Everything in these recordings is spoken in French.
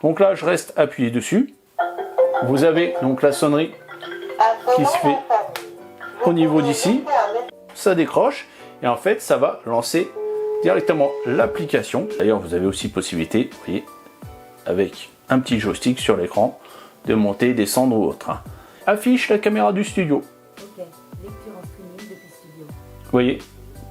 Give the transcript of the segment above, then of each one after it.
Donc là, je reste appuyé dessus. Vous avez donc la sonnerie qui se fait au niveau d'ici. Ça décroche et en fait, ça va lancer directement l'application. D'ailleurs, vous avez aussi possibilité, vous voyez, avec un petit joystick sur l'écran, de monter, descendre ou autre. Affiche la caméra du studio. Ok, lecture en streaming depuis studio. Vous voyez,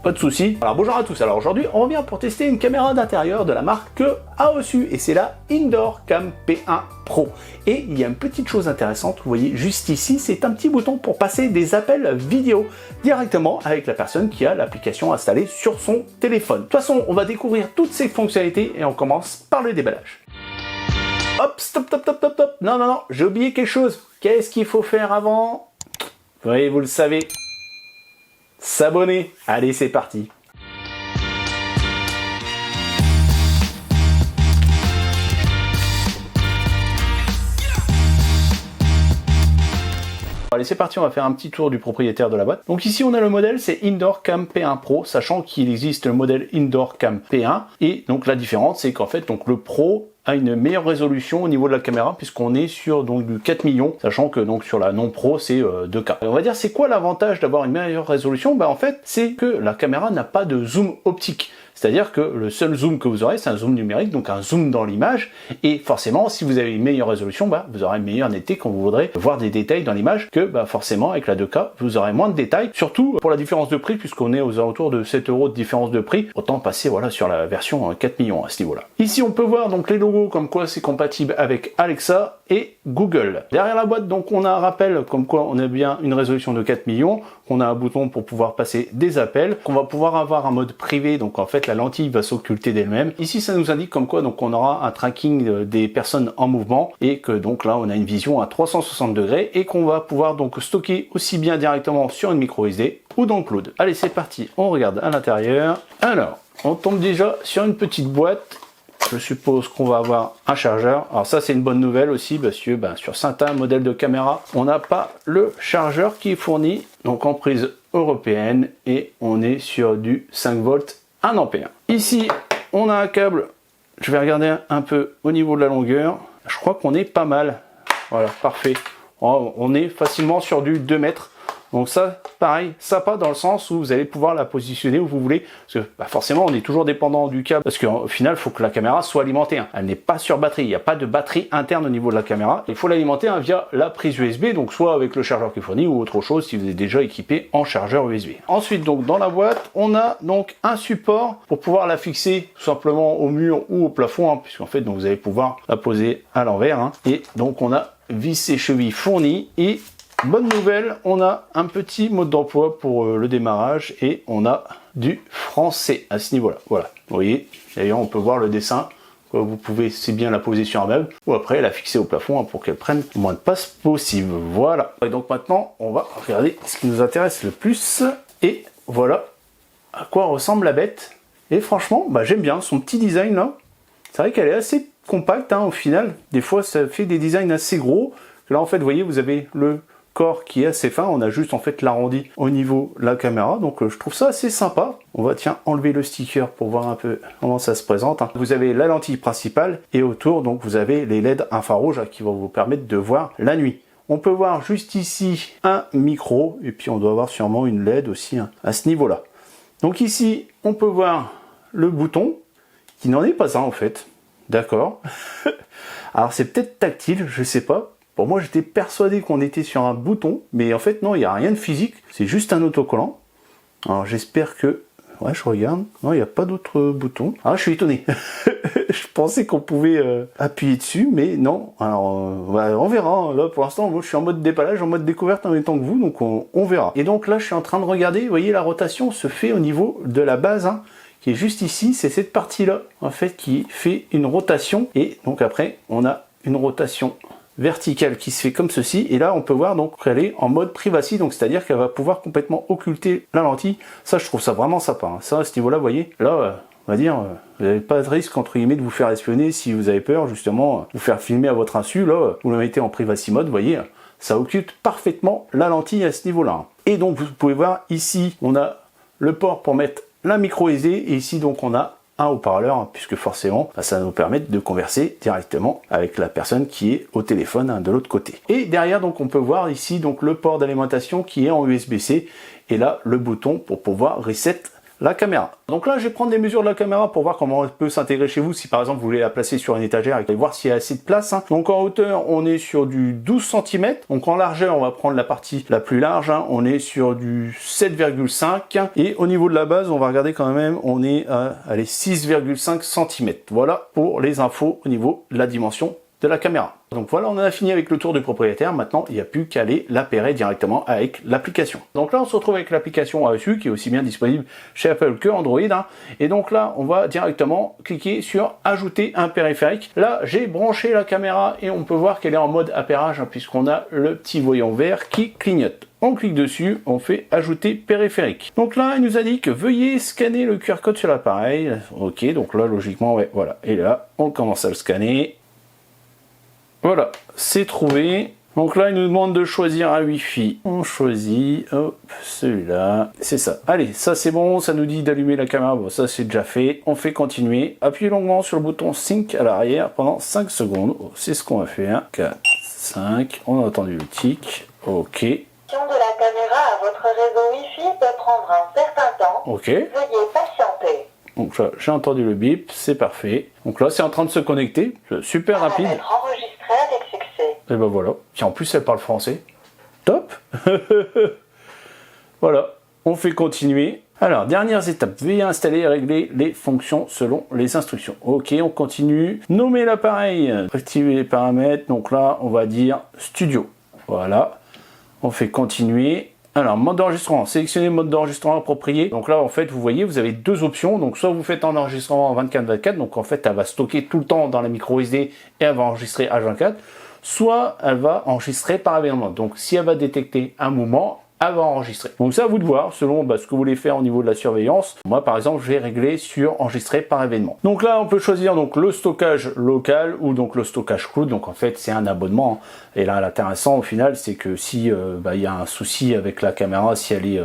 pas de souci. Alors bonjour à tous. Alors aujourd'hui, on revient pour tester une caméra d'intérieur de la marque Aosu et c'est la Indoor Cam P1 Pro. Et il y a une petite chose intéressante, vous voyez juste ici, c'est un petit bouton pour passer des appels vidéo directement avec la personne qui a l'application installée sur son téléphone. De toute façon, on va découvrir toutes ces fonctionnalités et on commence par le déballage. Hop, stop, stop, stop, stop, stop. Non, non, non, j'ai oublié quelque chose. Qu'est-ce qu'il faut faire avant? Oui, vous le savez. S'abonner. Allez, c'est parti. Allez, c'est parti, on va faire un petit tour du propriétaire de la boîte. Donc ici, on a le modèle, c'est Indoor Cam P1 Pro, sachant qu'il existe le modèle Indoor Cam P1. Et donc la différence, c'est qu'en fait, donc le Pro a une meilleure résolution au niveau de la caméra, puisqu'on est sur donc du 4 millions, sachant que donc sur la non Pro, c'est 2K. Et on va dire, c'est quoi l'avantage d'avoir une meilleure résolution? En fait, c'est que la caméra n'a pas de zoom optique. C'est-à-dire que le seul zoom que vous aurez, c'est un zoom numérique, donc un zoom dans l'image. Et forcément, si vous avez une meilleure résolution, vous aurez une meilleure netteté quand vous voudrez voir des détails dans l'image que forcément avec la 2K, vous aurez moins de détails. Surtout pour la différence de prix, puisqu'on est aux alentours de 7 € de différence de prix. Autant passer sur la version 4 millions à ce niveau-là. Ici, on peut voir donc les logos comme quoi c'est compatible avec Alexa et Google. Derrière la boîte, donc on a un rappel comme quoi on a bien une résolution de 4 millions, qu'on a un bouton pour pouvoir passer des appels, qu'on va pouvoir avoir un mode privé, donc en fait la lentille va s'occulter d'elle-même. Ici ça nous indique comme quoi donc on aura un tracking des personnes en mouvement et que donc là on a une vision à 360 degrés et qu'on va pouvoir donc stocker aussi bien directement sur une micro SD ou dans le cloud. Allez, c'est parti, on regarde à l'intérieur. Alors, on tombe déjà sur une petite boîte. Je suppose qu'on va avoir un chargeur. Alors ça, c'est une bonne nouvelle aussi parce que sur certains modèles de caméra, on n'a pas le chargeur qui est fourni, donc en prise européenne, et on est sur du 5 volts 1 ampère. Ici, on a un câble. Je vais regarder un peu au niveau de la longueur. Je crois qu'on est pas mal. Voilà, parfait. On est facilement sur du 2 mètres. Donc ça, pareil, sympa dans le sens où vous allez pouvoir la positionner où vous voulez. Parce que forcément, on est toujours dépendant du câble. Parce qu'au final, il faut que la caméra soit alimentée. Elle n'est pas sur batterie. Il n'y a pas de batterie interne au niveau de la caméra. Il faut l'alimenter via la prise USB. Donc soit avec le chargeur qui est fourni ou autre chose si vous êtes déjà équipé en chargeur USB. Ensuite, donc dans la boîte, on a donc un support pour pouvoir la fixer tout simplement au mur ou au plafond. Puisqu'en fait, donc, vous allez pouvoir la poser à l'envers. Et donc, on a vis et chevilles fournies et bonne nouvelle, on a un petit mode d'emploi pour le démarrage et on a du français à ce niveau-là. Voilà, vous voyez, d'ailleurs on peut voir le dessin. Vous pouvez c'est bien la poser sur un meuble ou après la fixer au plafond pour qu'elle prenne le moins de place possible. Voilà. Et donc maintenant, on va regarder ce qui nous intéresse le plus. Et voilà à quoi ressemble la bête. Et franchement, j'aime bien son petit design là. C'est vrai qu'elle est assez compacte au final. Des fois, ça fait des designs assez gros. Là, en fait, vous voyez, vous avez le corps qui est assez fin, on a juste en fait l'arrondi au niveau de la caméra, donc je trouve ça assez sympa. On va enlever le sticker pour voir un peu comment ça se présente. Vous avez la lentille principale et autour donc vous avez les LED infrarouges qui vont vous permettre de voir la nuit. On peut voir juste ici un micro et puis on doit avoir sûrement une LED aussi à ce niveau-là. Donc ici on peut voir le bouton qui n'en est pas un en fait. D'accord. Alors c'est peut-être tactile, je sais pas. Pour moi, j'étais persuadé qu'on était sur un bouton, mais en fait, non, il n'y a rien de physique. C'est juste un autocollant. Alors, j'espère que... Ouais, je regarde. Non, il n'y a pas d'autre bouton. Ah, je suis étonné. Je pensais qu'on pouvait appuyer dessus, mais non. Alors, on verra. Là, pour l'instant, moi, je suis en mode dépalage, en mode découverte en même temps que vous, donc on verra. Et donc là, je suis en train de regarder. Vous voyez, la rotation se fait au niveau de la base, qui est juste ici. C'est cette partie-là, en fait, qui fait une rotation. Et donc après, on a une rotation verticale qui se fait comme ceci, et là on peut voir donc qu'elle est en mode privacy, donc c'est à dire qu'elle va pouvoir complètement occulter la lentille. Ça, je trouve ça vraiment sympa. Ça, à ce niveau là, vous voyez, là on va dire vous n'avez pas de risque entre guillemets de vous faire espionner si vous avez peur justement vous faire filmer à votre insu. Là vous la mettez en privacy mode, vous voyez, ça occulte parfaitement la lentille à ce niveau là. Et donc vous pouvez voir ici on a le port pour mettre la micro SD, et ici donc on a un haut-parleur, hein, puisque forcément ça va nous permettre de converser directement avec la personne qui est au téléphone, hein, de l'autre côté. Et derrière, donc on peut voir ici donc le port d'alimentation qui est en USB-C et là le bouton pour pouvoir reset la caméra. Donc là, je vais prendre des mesures de la caméra pour voir comment elle peut s'intégrer chez vous si par exemple vous voulez la placer sur une étagère et voir s'il y a assez de place, hein. Donc en hauteur, on est sur du 12 cm. Donc en largeur, on va prendre la partie la plus large, hein. On est sur du 7,5 et au niveau de la base, on va regarder quand même, on est à 6,5 cm. Voilà pour les infos au niveau de la dimension de la caméra. Donc voilà, on en a fini avec le tour du propriétaire. Maintenant, il n'y a plus qu'à aller l'appairer directement avec l'application. Donc là, on se retrouve avec l'application ASU qui est aussi bien disponible chez Apple que Android, hein. Et donc là, on va directement cliquer sur ajouter un périphérique. Là, j'ai branché la caméra et on peut voir qu'elle est en mode appairage, hein, puisqu'on a le petit voyant vert qui clignote. On clique dessus, on fait ajouter périphérique. Donc là, il nous a dit que veuillez scanner le QR code sur l'appareil. Ok, donc là, logiquement, ouais, voilà. Et là, on commence à le scanner. Voilà, c'est trouvé. Donc là, il nous demande de choisir un Wi-Fi. On choisit, hop, celui-là. C'est ça. Allez, ça c'est bon, ça nous dit d'allumer la caméra. Bon, ça c'est déjà fait. On fait continuer. Appuyez longuement sur le bouton Sync à l'arrière pendant 5 secondes. Oh, c'est ce qu'on va faire. 4, 5, on a entendu le tic. Ok. De la caméra à votre réseau Wi-Fi peut prendre un certain temps. Ok. Veuillez patienter. Donc là, j'ai entendu le bip, c'est parfait. Donc là, c'est en train de se connecter. Super rapide. Être enregistré avec succès. Et ben voilà. Puis en plus, elle parle français. Top. Voilà. On fait continuer. Alors, dernières étapes. Veuillez installer et régler les fonctions selon les instructions. Ok, on continue. Nommer l'appareil. Activer les paramètres. Donc là, on va dire Studio. Voilà. On fait continuer. Alors, mode d'enregistrement, sélectionnez le mode d'enregistrement approprié. Donc là, en fait, vous voyez, vous avez deux options. Donc, soit vous faites un enregistrement en 24/24, donc en fait, elle va stocker tout le temps dans la micro SD et elle va enregistrer H24. Soit elle va enregistrer par événement. Donc, si elle va détecter un mouvement, elle va enregistrer. Donc, c'est à vous de voir, selon ce que vous voulez faire au niveau de la surveillance. Moi, par exemple, je vais régler sur enregistrer par événement. Donc là, on peut choisir donc le stockage local ou donc le stockage cloud. Donc, en fait, c'est un abonnement. Et là, l'intéressant, au final, c'est que si il y a un souci avec la caméra, si elle est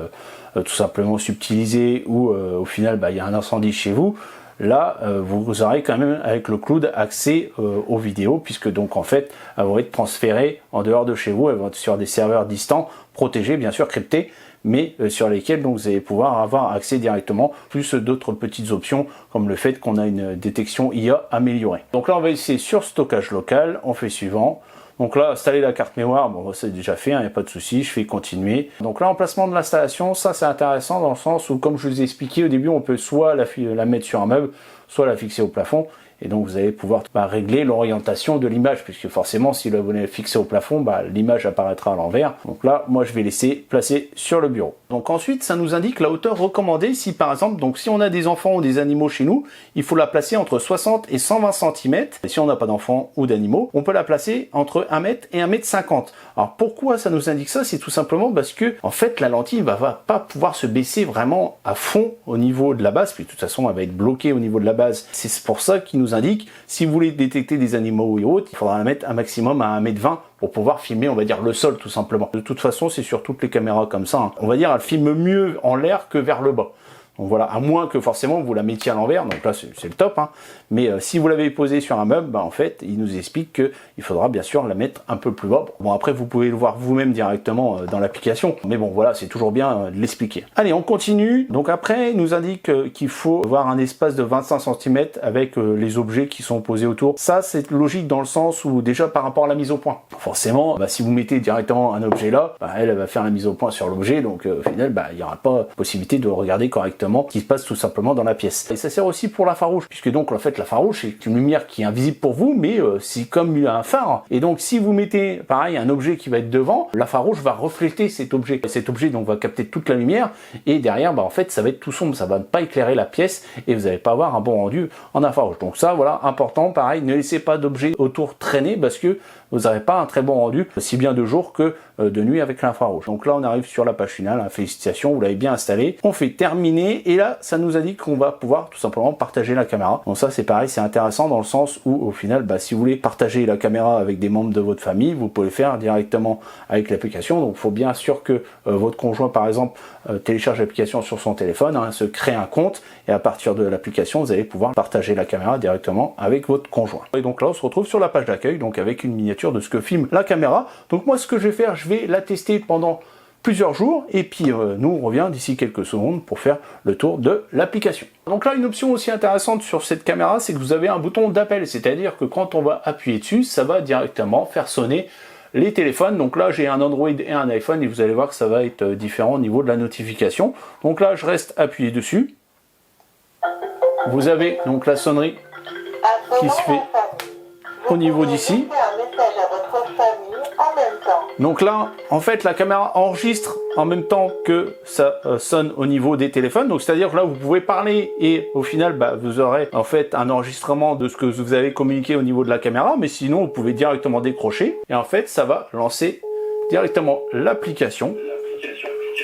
tout simplement subtilisée ou au final, il y a un incendie chez vous, là, vous aurez quand même avec le cloud accès aux vidéos, puisque donc en fait, elles vont être transférées en dehors de chez vous, elles vont être sur des serveurs distants, protégés, bien sûr cryptés, mais sur lesquels donc vous allez pouvoir avoir accès directement, plus d'autres petites options, comme le fait qu'on a une détection IA améliorée. Donc là, on va essayer sur stockage local, on fait suivant. Donc là, installer la carte mémoire, bon, c'est déjà fait, il n'y a pas de souci, je fais continuer. Donc là, emplacement de l'installation, ça c'est intéressant dans le sens où, comme je vous ai expliqué au début, on peut soit la mettre sur un meuble, soit la fixer au plafond. Et donc vous allez pouvoir régler l'orientation de l'image, puisque forcément si vous voulez fixer au plafond, l'image apparaîtra à l'envers. Donc là, moi je vais laisser placer sur le bureau. Donc ensuite, ça nous indique la hauteur recommandée. Si par exemple, donc si on a des enfants ou des animaux chez nous, il faut la placer entre 60 et 120 cm. Et si on n'a pas d'enfants ou d'animaux, on peut la placer entre 1 m et 1,50 m. Alors pourquoi ça nous indique ça? C'est tout simplement parce que en fait la lentille va pas pouvoir se baisser vraiment à fond au niveau de la base, puis de toute façon elle va être bloquée au niveau de la base. C'est pour ça qu'il nous indique, si vous voulez détecter des animaux et autres, il faudra la mettre un maximum à 1,20 m pour pouvoir filmer, on va dire, le sol tout simplement. De toute façon, c'est sur toutes les caméras comme ça, hein. On va dire, elle filme mieux en l'air que vers le bas. Donc voilà, à moins que forcément vous la mettiez à l'envers, donc là c'est le top, hein. Mais si vous l'avez posée sur un meuble, en fait, il nous explique qu'il faudra bien sûr la mettre un peu plus bas. Bon, après vous pouvez le voir vous-même directement dans l'application, mais bon voilà, c'est toujours bien de l'expliquer. Allez, on continue. Donc après, il nous indique qu'il faut avoir un espace de 25 cm avec les objets qui sont posés autour. Ça, c'est logique dans le sens où déjà par rapport à la mise au point. Forcément, si vous mettez directement un objet là, elle va faire la mise au point sur l'objet, donc au final, il n'y aura pas possibilité de regarder correctement qui se passe tout simplement dans la pièce. Et ça sert aussi pour l'infrarouge, puisque donc en fait l'infrarouge c'est une lumière qui est invisible pour vous, mais c'est comme un phare. Et donc si vous mettez pareil un objet qui va être devant, l'infrarouge va refléter cet objet. Cet objet donc va capter toute la lumière et derrière en fait ça va être tout sombre, ça va pas éclairer la pièce et vous n'allez pas avoir un bon rendu en infrarouge. Donc ça voilà, important, pareil, ne laissez pas d'objets autour traîner parce que vous n'aurez pas un très bon rendu, aussi bien de jour que de nuit avec l'infrarouge. Donc là on arrive sur la page finale, hein, félicitations, vous l'avez bien installé. On fait terminer et là ça nous a dit qu'on va pouvoir tout simplement partager la caméra. Donc ça c'est pareil, c'est intéressant dans le sens où au final si vous voulez partager la caméra avec des membres de votre famille, vous pouvez le faire directement avec l'application. Donc il faut bien sûr que votre conjoint par exemple télécharge l'application sur son téléphone, hein, se crée un compte et à partir de l'application vous allez pouvoir partager la caméra directement avec votre conjoint. Et donc là on se retrouve sur la page d'accueil, donc avec une miniature de ce que filme la caméra. Donc moi ce que je vais faire, je vais la tester pendant plusieurs jours et puis nous on revient d'ici quelques secondes pour faire le tour de l'application. Donc là une option aussi intéressante sur cette caméra, c'est que vous avez un bouton d'appel, c'est-à-dire que quand on va appuyer dessus, ça va directement faire sonner les téléphones. Donc là j'ai un Android et un iPhone et vous allez voir que ça va être différent au niveau de la notification. Donc là je reste appuyé dessus. Vous avez donc la sonnerie qui se fait au niveau d'ici. Donc là, en fait, la caméra enregistre en même temps que ça sonne au niveau des téléphones. Donc c'est-à-dire que là, vous pouvez parler et au final, vous aurez en fait un enregistrement de ce que vous avez communiqué au niveau de la caméra. Mais sinon, vous pouvez directement décrocher et en fait, ça va lancer directement l'application.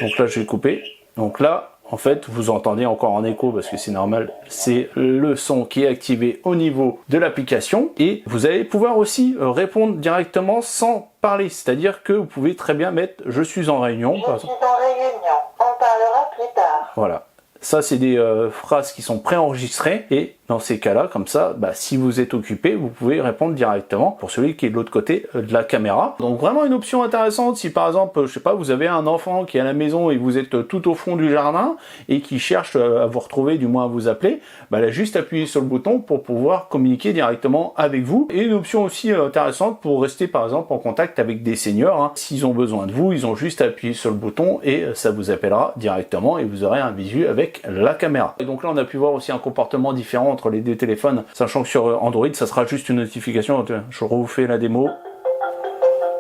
Donc là, je vais couper. Donc là, en fait, vous entendez encore en écho parce que c'est normal, c'est le son qui est activé au niveau de l'application et vous allez pouvoir aussi répondre directement sans parler, c'est-à-dire que vous pouvez très bien mettre « Je suis en réunion ». Je suis en réunion, on parlera plus tard. Voilà. Ça, c'est des phrases qui sont préenregistrées et dans ces cas-là, comme ça, si vous êtes occupé, vous pouvez répondre directement pour celui qui est de l'autre côté de la caméra. Donc vraiment une option intéressante si par exemple, je sais pas, vous avez un enfant qui est à la maison et vous êtes tout au fond du jardin et qui cherche à vous retrouver, du moins à vous appeler, là juste appuyer sur le bouton pour pouvoir communiquer directement avec vous. Et une option aussi intéressante pour rester par exemple en contact avec des seniors. Hein. S'ils ont besoin de vous, ils ont juste à appuyer sur le bouton et ça vous appellera directement et vous aurez un visu avec la caméra. Et donc là on a pu voir aussi un comportement différent entre les deux téléphones, sachant que sur Android ça sera juste une notification. Je vous fais la démo.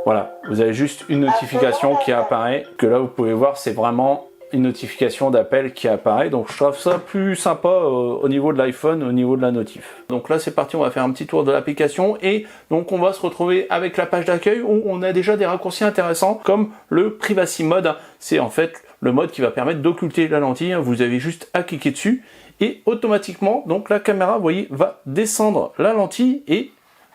Voilà, vous avez juste une notification qui apparaît, que là vous pouvez voir c'est vraiment une notification d'appel qui apparaît. Donc je trouve ça plus sympa au niveau de l'iPhone, au niveau de la notif. Donc là c'est parti, on va faire un petit tour de l'application et donc on va se retrouver avec la page d'accueil où on a déjà des raccourcis intéressants comme le Privacy Mode. C'est en fait le mode qui va permettre d'occulter la lentille. Vous avez juste à cliquer dessus et automatiquement donc la caméra, vous voyez, va descendre la lentille et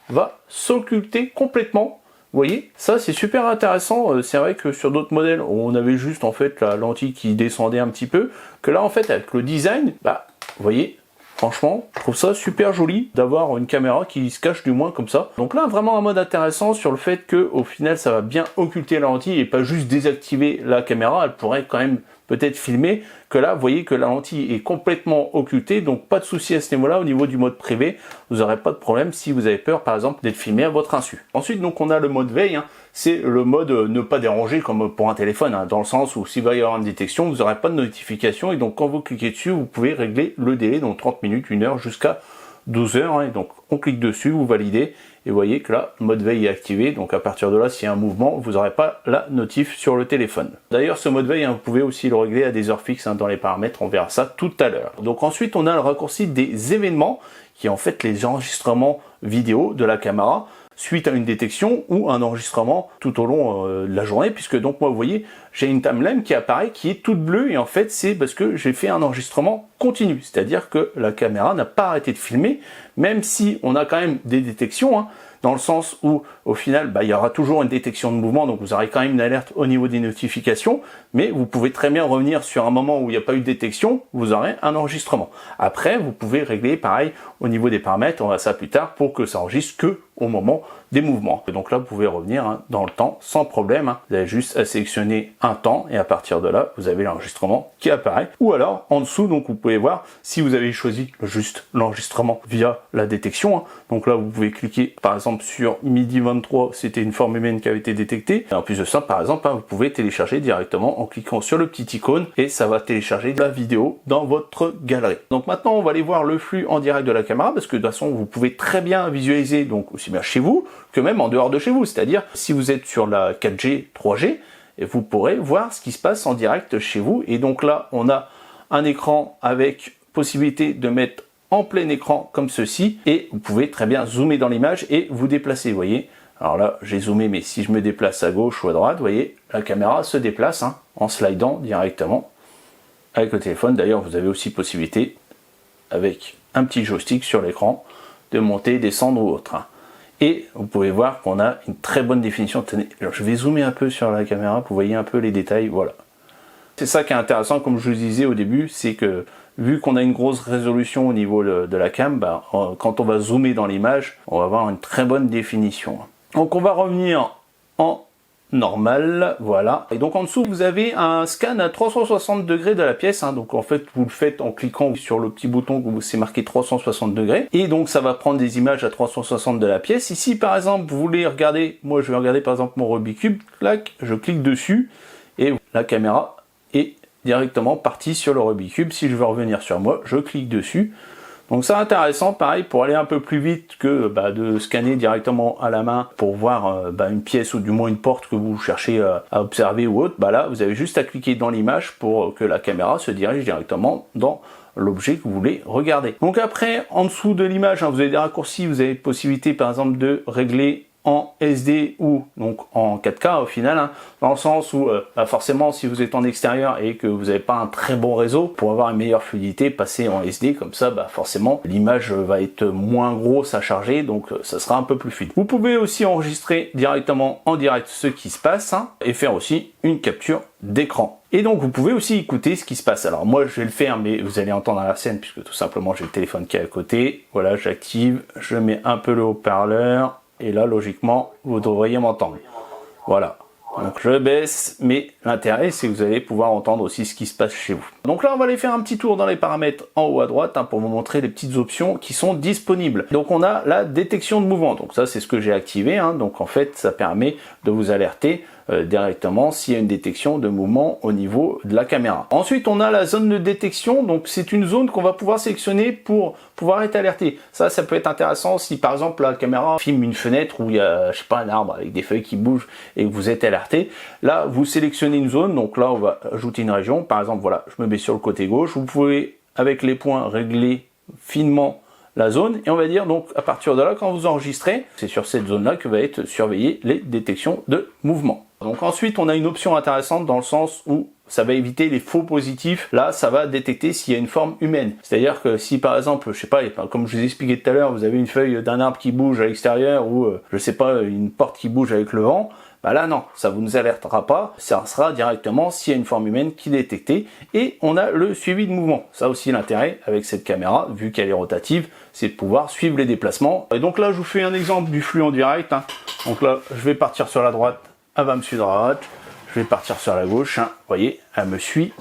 va s'occulter complètement. Vous voyez, ça c'est super intéressant. C'est vrai que sur d'autres modèles on avait juste en fait la lentille qui descendait un petit peu, que là en fait avec le design, vous voyez, franchement je trouve ça super joli d'avoir une caméra qui se cache du moins comme ça. Donc là vraiment un mode intéressant sur le fait que au final ça va bien occulter la lentille et pas juste désactiver la caméra. Elle pourrait quand même peut-être filmer, que là vous voyez que la lentille est complètement occultée, donc pas de souci à ce niveau-là. Au niveau du mode privé, vous n'aurez pas de problème si vous avez peur par exemple d'être filmé à votre insu. Ensuite donc on a le mode veille, hein. C'est le mode ne pas déranger comme pour un téléphone, hein, dans le sens où s'il va y avoir une détection, vous n'aurez pas de notification et donc quand vous cliquez dessus, vous pouvez régler le délai, donc 30 minutes, 1 heure jusqu'à 12 heures, hein, et donc on clique dessus, vous validez, et vous voyez que là, le mode veille est activé, donc à partir de là, s'il y a un mouvement, vous n'aurez pas la notif sur le téléphone. D'ailleurs, ce mode veille, hein, vous pouvez aussi le régler à des heures fixes, hein, dans les paramètres, on verra ça tout à l'heure. Donc ensuite, on a le raccourci des événements, qui est en fait les enregistrements vidéo de la caméra, suite à une détection ou un enregistrement tout au long de la journée, puisque donc moi vous voyez j'ai une timeline qui apparaît qui est toute bleue et en fait c'est parce que j'ai fait un enregistrement continu, c'est-à-dire que la caméra n'a pas arrêté de filmer, même si on a quand même des détections, hein, dans le sens où au final il y aura toujours une détection de mouvement, donc vous aurez quand même une alerte au niveau des notifications, mais vous pouvez très bien revenir sur un moment où il n'y a pas eu de détection, vous aurez un enregistrement. Après vous pouvez régler pareil au niveau des paramètres, on va ça plus tard, pour que ça enregistre que au moment des mouvements. Et donc là vous pouvez revenir, hein, dans le temps sans problème, hein. Vous avez juste à sélectionner un temps et à partir de là vous avez l'enregistrement qui apparaît. Ou alors en dessous donc vous pouvez voir si vous avez choisi juste l'enregistrement via la détection, hein. Donc là vous pouvez cliquer par exemple sur midi 23, c'était une forme humaine qui avait été détectée. Et en plus de ça par exemple, hein, vous pouvez télécharger directement en cliquant sur le petit icône et ça va télécharger la vidéo dans votre galerie. Donc maintenant on va aller voir le flux en direct de la caméra, parce que de toute façon vous pouvez très bien visualiser donc aussi bien chez vous que même en dehors de chez vous, c'est-à-dire si vous êtes sur la 4G, 3G, et vous pourrez voir ce qui se passe en direct chez vous. Et donc là on a un écran avec possibilité de mettre en plein écran comme ceci, et vous pouvez très bien zoomer dans l'image et vous déplacer, vous voyez. Alors là j'ai zoomé, mais si je me déplace à gauche ou à droite, vous voyez la caméra se déplace, hein, en slidant directement avec le téléphone. D'ailleurs, vous avez aussi possibilité, avec un petit joystick sur l'écran, de monter, descendre ou autre. Et vous pouvez voir qu'on a une très bonne définition. Tenez, alors je vais zoomer un peu sur la caméra pour que vous voyez un peu les détails. Voilà. C'est ça qui est intéressant, comme je vous disais au début, c'est que vu qu'on a une grosse résolution au niveau de la cam, quand on va zoomer dans l'image, on va avoir une très bonne définition. Donc on va revenir en normal, voilà. Et donc en dessous, vous avez un scan à 360 degrés de la pièce. Donc en fait, vous le faites en cliquant sur le petit bouton où c'est marqué 360 degrés. Et donc ça va prendre des images à 360 de la pièce. Ici, par exemple, vous voulez regarder, moi je vais regarder par exemple mon Rubik's Cube, clac, je clique dessus et la caméra est directement partie sur le Rubik's Cube. Si je veux revenir sur moi, je clique dessus. Donc c'est intéressant, pareil, pour aller un peu plus vite que de scanner directement à la main pour voir une pièce ou du moins une porte que vous cherchez à observer ou autre. Là, vous avez juste à cliquer dans l'image pour que la caméra se dirige directement dans l'objet que vous voulez regarder. Donc après, en dessous de l'image, vous avez des raccourcis, vous avez possibilité par exemple de régler en SD ou donc en 4K au final, dans le sens où forcément si vous êtes en extérieur et que vous n'avez pas un très bon réseau, pour avoir une meilleure fluidité, passer en SD comme ça, forcément l'image va être moins grosse à charger, donc ça sera un peu plus fluide. Vous pouvez aussi enregistrer directement en direct ce qui se passe et faire aussi une capture d'écran. Et donc vous pouvez aussi écouter ce qui se passe. Alors moi je vais le faire, mais vous allez entendre la scène puisque tout simplement j'ai le téléphone qui est à côté. Voilà, j'active, je mets un peu le haut-parleur. Et là, logiquement, vous devriez m'entendre. Voilà. Donc je baisse, mais l'intérêt, c'est que vous allez pouvoir entendre aussi ce qui se passe chez vous. Donc là, on va aller faire un petit tour dans les paramètres en haut à droite pour vous montrer les petites options qui sont disponibles. Donc on a la détection de mouvement. Donc ça, c'est ce que j'ai activé. Donc en fait, ça permet de vous alerter directement s'il y a une détection de mouvement au niveau de la caméra. Ensuite, on a la zone de détection. Donc c'est une zone qu'on va pouvoir sélectionner pour pouvoir être alerté. Ça peut être intéressant si par exemple la caméra filme une fenêtre où il y a, je sais pas, un arbre avec des feuilles qui bougent et que vous êtes alerté. Là, vous sélectionnez une zone. Donc là, on va ajouter une région. Par exemple, voilà, je me mets sur le côté gauche. Vous pouvez, avec les points, régler finement la zone. Et on va dire, donc, à partir de là, quand vous enregistrez, c'est sur cette zone-là que va être surveillée les détections de mouvement. Donc ensuite, on a une option intéressante dans le sens où ça va éviter les faux positifs. Là, ça va détecter s'il y a une forme humaine. C'est-à-dire que si par exemple, je sais pas, comme je vous ai expliqué tout à l'heure, vous avez une feuille d'un arbre qui bouge à l'extérieur ou je sais pas, une porte qui bouge avec le vent, là non, ça vous nous alertera pas, ça sera directement s'il y a une forme humaine qui est détectée. Et on a le suivi de mouvement. Ça aussi l'intérêt avec cette caméra, vu qu'elle est rotative, c'est de pouvoir suivre les déplacements. Et donc là, je vous fais un exemple du flux en direct. Donc là, je vais partir sur la droite, elle va me suivre à droite. Je vais partir sur la gauche, vous voyez, elle me suit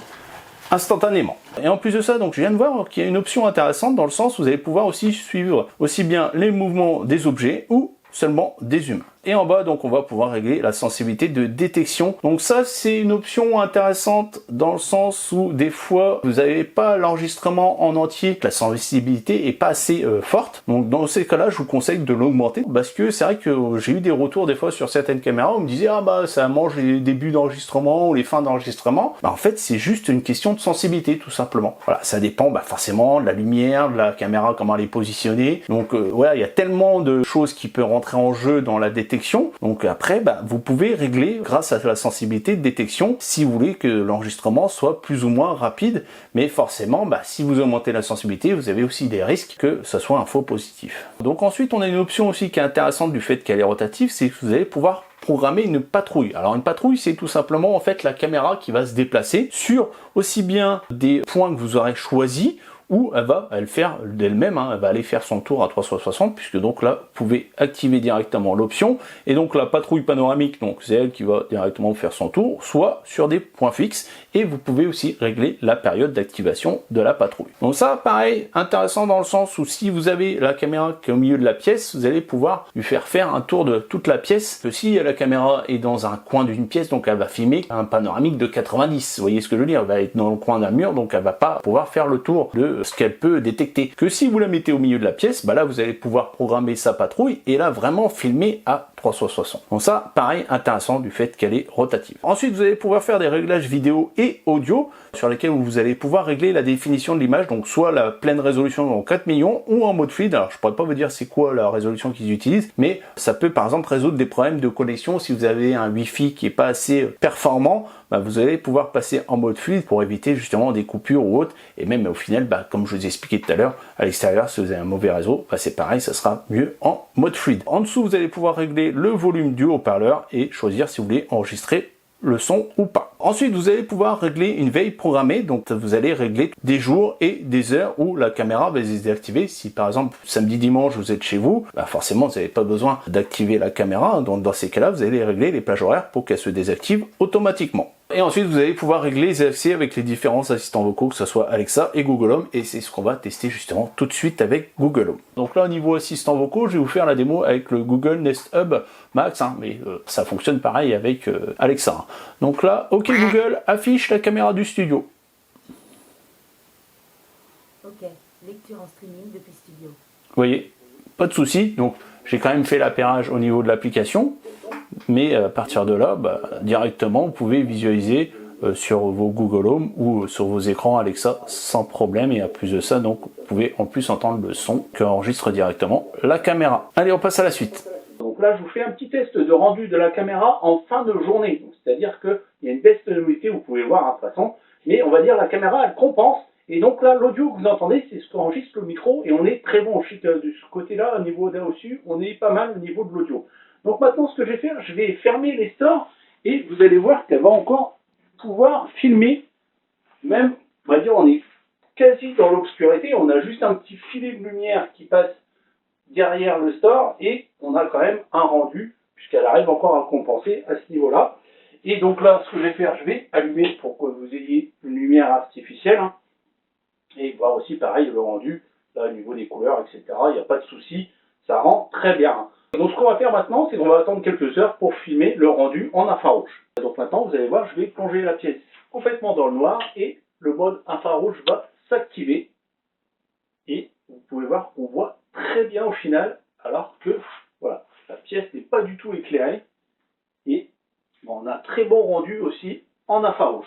instantanément. Et en plus de ça, donc je viens de voir qu'il y a une option intéressante dans le sens où vous allez pouvoir aussi suivre aussi bien les mouvements des objets ou seulement des humains. Et en bas, donc, on va pouvoir régler la sensibilité de détection. Donc ça, c'est une option intéressante dans le sens où des fois, vous n'avez pas l'enregistrement en entier, la sensibilité est pas assez forte. Donc dans ces cas-là, je vous conseille de l'augmenter parce que c'est vrai que j'ai eu des retours des fois sur certaines caméras où on me disait ça mange les débuts d'enregistrement ou les fins d'enregistrement. En fait, c'est juste une question de sensibilité tout simplement. Voilà, ça dépend forcément de la lumière, de la caméra, comment elle est positionnée. Donc voilà, il y a tellement de choses qui peuvent rentrer en jeu dans la détection. Donc après, vous pouvez régler grâce à la sensibilité de détection si vous voulez que l'enregistrement soit plus ou moins rapide. Mais forcément, si vous augmentez la sensibilité, vous avez aussi des risques que ce soit un faux positif. Donc ensuite, on a une option aussi qui est intéressante du fait qu'elle est rotative, c'est que vous allez pouvoir programmer une patrouille. Alors une patrouille, c'est tout simplement en fait la caméra qui va se déplacer sur aussi bien des points que vous aurez choisis ou elle va le faire d'elle-même, elle va aller faire son tour à 360, puisque donc là, vous pouvez activer directement l'option, et donc la patrouille panoramique, donc c'est elle qui va directement faire son tour, soit sur des points fixes, et vous pouvez aussi régler la période d'activation de la patrouille. Donc ça, pareil, intéressant dans le sens où si vous avez la caméra qui est au milieu de la pièce, vous allez pouvoir lui faire un tour de toute la pièce, que si la caméra est dans un coin d'une pièce, donc elle va filmer un panoramique de 90, vous voyez ce que je veux dire, elle va être dans le coin d'un mur, donc elle va pas pouvoir faire le tour de ce qu'elle peut détecter. Que si vous la mettez au milieu de la pièce, là vous allez pouvoir programmer sa patrouille et là vraiment filmer à 360. Donc ça, pareil, intéressant du fait qu'elle est rotative. Ensuite, vous allez pouvoir faire des réglages vidéo et audio sur lesquels vous allez pouvoir régler la définition de l'image, donc soit la pleine résolution en 4 millions ou en mode fluide. Alors je pourrais pas vous dire c'est quoi la résolution qu'ils utilisent, mais ça peut par exemple résoudre des problèmes de connexion. Si vous avez un Wi-Fi qui est pas assez performant, vous allez pouvoir passer en mode fluide pour éviter justement des coupures ou autres. Et même au final, comme je vous ai expliqué tout à l'heure, à l'extérieur, si vous avez un mauvais réseau, c'est pareil, ça sera mieux en mode fluide. En dessous, vous allez pouvoir régler le volume du haut-parleur et choisir si vous voulez enregistrer le son ou pas. Ensuite, vous allez pouvoir régler une veille programmée, donc vous allez régler des jours et des heures où la caméra va se désactiver. Si par exemple samedi, dimanche vous êtes chez vous, forcément vous n'avez pas besoin d'activer la caméra, donc dans ces cas-là vous allez régler les plages horaires pour qu'elle se désactive automatiquement. Et ensuite vous allez pouvoir régler les accès avec les différents assistants vocaux, que ce soit Alexa et Google Home, et c'est ce qu'on va tester justement tout de suite avec Google Home. Donc là au niveau assistant vocaux, je vais vous faire la démo avec le Google Nest Hub Max, mais ça fonctionne pareil avec Alexa. Donc là, OK Google, affiche la caméra du studio. Ok, lecture en streaming depuis studio. Vous voyez, pas de souci. Donc j'ai quand même fait l'appairage au niveau de l'application, mais à partir de là, directement vous pouvez visualiser sur vos Google Home ou sur vos écrans Alexa sans problème. Et à plus de ça, donc vous pouvez en plus entendre le son qu'enregistre directement la caméra. Allez, on passe à la suite. Donc là, je vous fais un petit test de rendu de la caméra en fin de journée. C'est-à-dire qu'il y a une baisse de luminosité, vous pouvez voir de toute façon, mais on va dire la caméra, elle compense. Et donc là, l'audio que vous entendez, c'est ce qu'enregistre le micro, et on est très bon. Je sais que de ce côté-là, au niveau là au-dessus, on est pas mal au niveau de l'audio. Donc maintenant, ce que je vais faire, je vais fermer les stores, et vous allez voir qu'elle va encore pouvoir filmer. Même, on va dire, on est quasi dans l'obscurité, on a juste un petit filet de lumière qui passe derrière le store, et on a quand même un rendu, puisqu'elle arrive encore à compenser à ce niveau-là. Et donc là, ce que je vais faire, je vais allumer pour que vous ayez une lumière artificielle, et voir aussi pareil le rendu, là au niveau des couleurs, etc. Il n'y a pas de souci, ça rend très bien. Donc ce qu'on va faire maintenant, c'est qu'on va attendre quelques heures pour filmer le rendu en infrarouge. Donc maintenant, vous allez voir, je vais plonger la pièce complètement dans le noir, et le mode infrarouge va s'activer. Et vous pouvez voir qu'on voit très bien au final, alors que voilà, la pièce n'est pas du tout éclairée, et on a un très bon rendu aussi en infrarouge.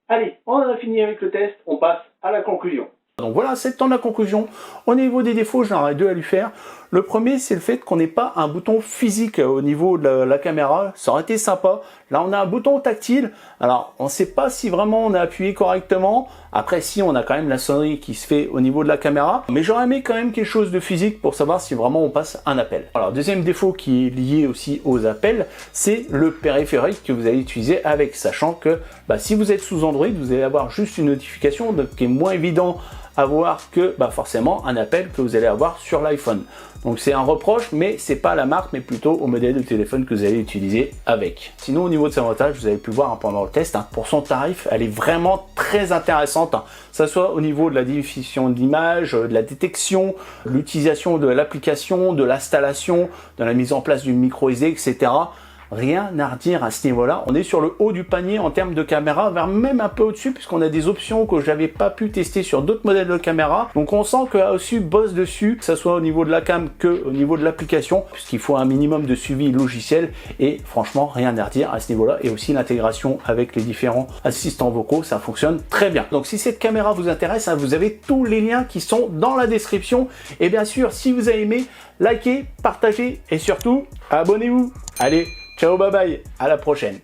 Allez, on a fini avec le test, on passe à la conclusion. Donc voilà, c'est le temps de la conclusion. Au niveau des défauts, j'en aurais deux à lui faire. Le premier, c'est le fait qu'on n'ait pas un bouton physique au niveau de la caméra. Ça aurait été sympa. Là, on a un bouton tactile. Alors, on ne sait pas si vraiment on a appuyé correctement. Après, si, on a quand même la sonnerie qui se fait au niveau de la caméra. Mais j'aurais aimé quand même quelque chose de physique pour savoir si vraiment on passe un appel. Alors, deuxième défaut qui est lié aussi aux appels, c'est le périphérique que vous allez utiliser avec. Sachant que si vous êtes sous Android, vous allez avoir juste une notification qui est moins évident à voir que forcément un appel que vous allez avoir sur l'iPhone. Donc c'est un reproche, mais c'est pas la marque, mais plutôt au modèle de téléphone que vous allez utiliser avec. Sinon, au niveau de ses avantages, vous avez pu voir pendant le test, pour son tarif, elle est vraiment très intéressante. Que ce soit au niveau de la diffusion d'image, de la détection, de l'utilisation de l'application, de l'installation, de la mise en place d'une micro SD, etc. Rien à redire à ce niveau-là. On est sur le haut du panier en termes de caméra, vers même un peu au-dessus, puisqu'on a des options que j'avais pas pu tester sur d'autres modèles de caméra. Donc on sent que AOSU bosse dessus, que ce soit au niveau de la cam que au niveau de l'application, puisqu'il faut un minimum de suivi logiciel. Et franchement, rien à redire à ce niveau-là. Et aussi l'intégration avec les différents assistants vocaux, ça fonctionne très bien. Donc si cette caméra vous intéresse, vous avez tous les liens qui sont dans la description. Et bien sûr, si vous avez aimé, likez, partagez et surtout, abonnez-vous. Allez, ciao, bye bye, à la prochaine.